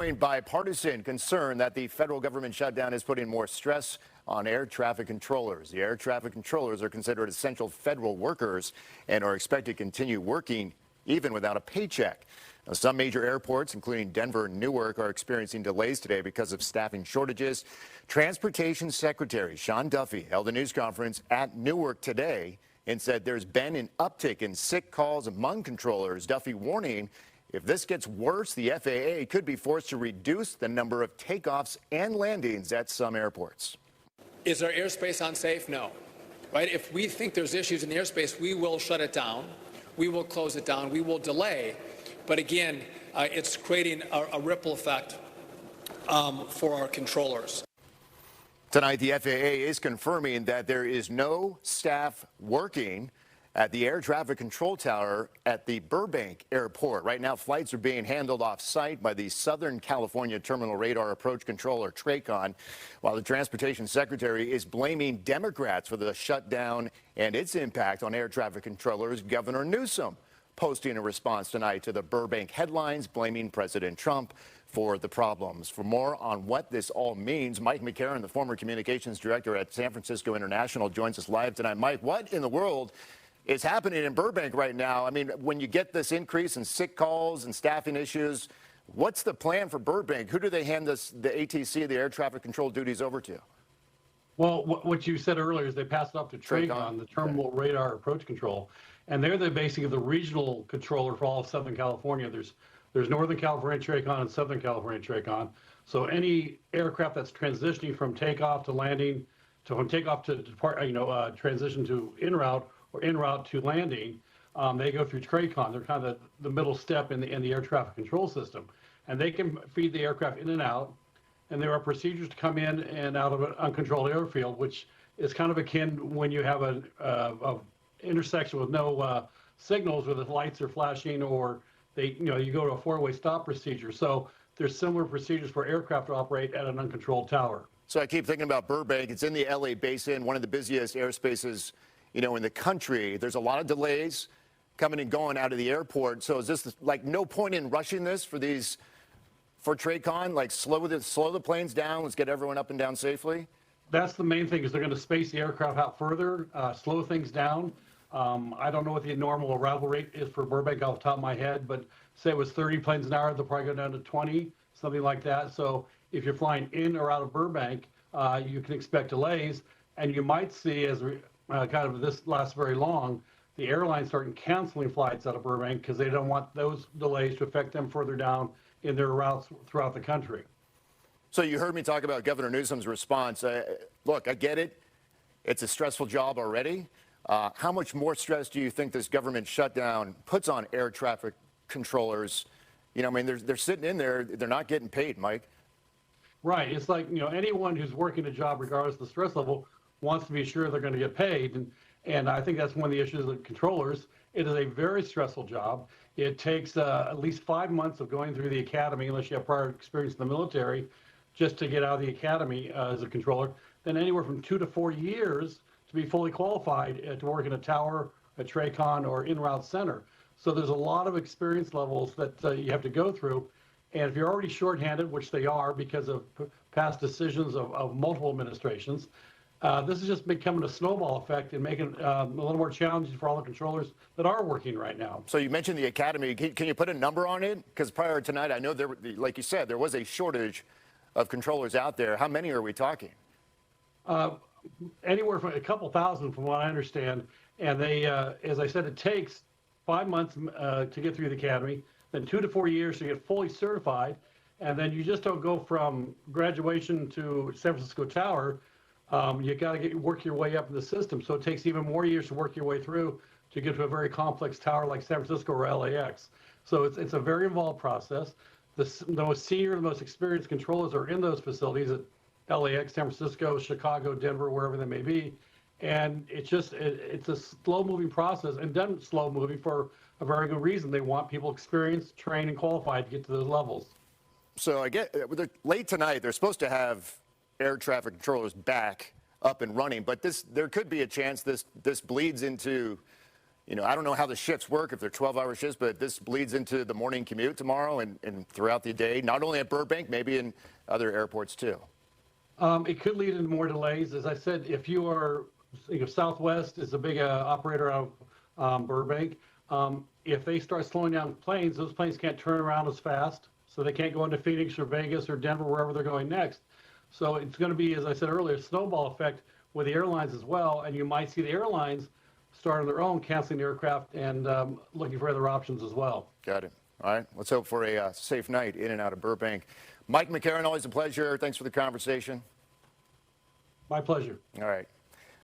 Bipartisan concern that the federal government shutdown is putting more stress on air traffic controllers. The air traffic controllers are considered essential federal workers and are expected to continue working even without a paycheck. Now, some major airports, including Denver and Newark, are experiencing delays today because of staffing shortages. Transportation Secretary Sean Duffy held a news conference at Newark today and said there's been an uptick in sick calls among controllers. Duffy warning if this gets worse, the FAA could be forced to reduce the number of takeoffs and landings at some airports. Is our airspace unsafe? No. Right? If we think there's issues in the airspace, we will shut it down. We will close it down. We will delay. But again, it's creating a ripple effect for our controllers. Tonight, the FAA is confirming that there is no staff working at the air traffic control tower at the Burbank Airport. Right now, flights are being handled off-site by the Southern California Terminal Radar Approach Controller, TRACON, while the Transportation Secretary is blaming Democrats for the shutdown and its impact on air traffic controllers. Governor Newsom posting a response tonight to the Burbank headlines, blaming President Trump for the problems. For more on what this all means, Mike McCarron, the former communications director at San Francisco International, joins us live tonight. Mike, what in the world is happening in Burbank right now? I mean, when you get this increase in sick calls and staffing issues, what's the plan for Burbank? Who do they hand the ATC, the air traffic control duties, over to? Well, what you said earlier is they passed it off to TRACON, the Terminal Radar Approach Control, and they're basically the regional controller for all of Southern California. There's Northern California TRACON and Southern California TRACON. So any aircraft that's transitioning from takeoff to landing, from takeoff to depart, transition to en route or en route to landing, they go through TRACON. They're kind of the middle step in the air traffic control system, and they can feed the aircraft in and out. And there are procedures to come in and out of an uncontrolled airfield, which is kind of akin when you have an intersection with no signals, where the lights are flashing, or you go to a four-way stop procedure. So there's similar procedures for aircraft to operate at an uncontrolled tower. So I keep thinking about Burbank. It's in the LA basin, one of the busiest airspaces, in the country. There's a lot of delays coming and going out of the airport. So is this like no point in rushing this for TRACON? Like slow the planes down. Let's get everyone up and down safely. That's the main thing, is they're going to space the aircraft out further, slow things down. I don't know what the normal arrival rate is for Burbank off the top of my head, but say it was 30 planes an hour, they'll probably go down to 20, something like that. So if you're flying in or out of Burbank, you can expect delays, and you might see, as this lasts very long, the airlines starting canceling flights out of Burbank because they don't want those delays to affect them further down in their routes throughout the country. So you heard me talk about Governor Newsom's response. Look, I get it. It's a stressful job already. How much more stress do you think this government shutdown puts on air traffic controllers? They're sitting in there. They're not getting paid, Mike. Right. It's like, anyone who's working a job, regardless of the stress level, wants to be sure they're going to get paid. And I think that's one of the issues with controllers. It is a very stressful job. It takes at least 5 months of going through the academy, unless you have prior experience in the military, just to get out of the academy as a controller. Then anywhere from 2 to 4 years to be fully qualified to work in a tower, a TRACON, or in-route center. So there's a lot of experience levels that you have to go through. And if you're already shorthanded, which they are because of past decisions of multiple administrations, this is just becoming a snowball effect and making it a little more challenging for all the controllers that are working right now. So you mentioned the academy. Can you put a number on it? Because prior to tonight, I know like you said, there was a shortage of controllers out there. How many are we talking? Anywhere from a couple thousand, from what I understand. And they, as I said, it takes 5 months to get through the academy, then 2 to 4 years to get fully certified. And then you just don't go from graduation to San Francisco Tower. You got to work your way up in the system. So it takes even more years to work your way through to get to a very complex tower like San Francisco or LAX. So it's a very involved process. The most senior, the most experienced controllers are in those facilities at LAX, San Francisco, Chicago, Denver, wherever they may be. And it's a slow-moving process, and done slow-moving for a very good reason. They want people experienced, trained, and qualified to get to those levels. So I get late tonight, they're supposed to have air traffic controllers back up and running, but there could be a chance this bleeds into I don't know how the shifts work, if they're 12-hour shifts, but this bleeds into the morning commute tomorrow and throughout the day, not only at Burbank, maybe in other airports too. It could lead into more delays. As I said, if you are, Southwest is a big operator out of Burbank. If they start slowing down planes, those planes can't turn around as fast, so they can't go into Phoenix or Vegas or Denver, wherever they're going next. So it's going to be, as I said earlier, a snowball effect with the airlines as well, and you might see the airlines start on their own, canceling aircraft and looking for other options as well. Got it. All right. Let's hope for a safe night in and out of Burbank. Mike McCarron, always a pleasure. Thanks for the conversation. My pleasure. All right.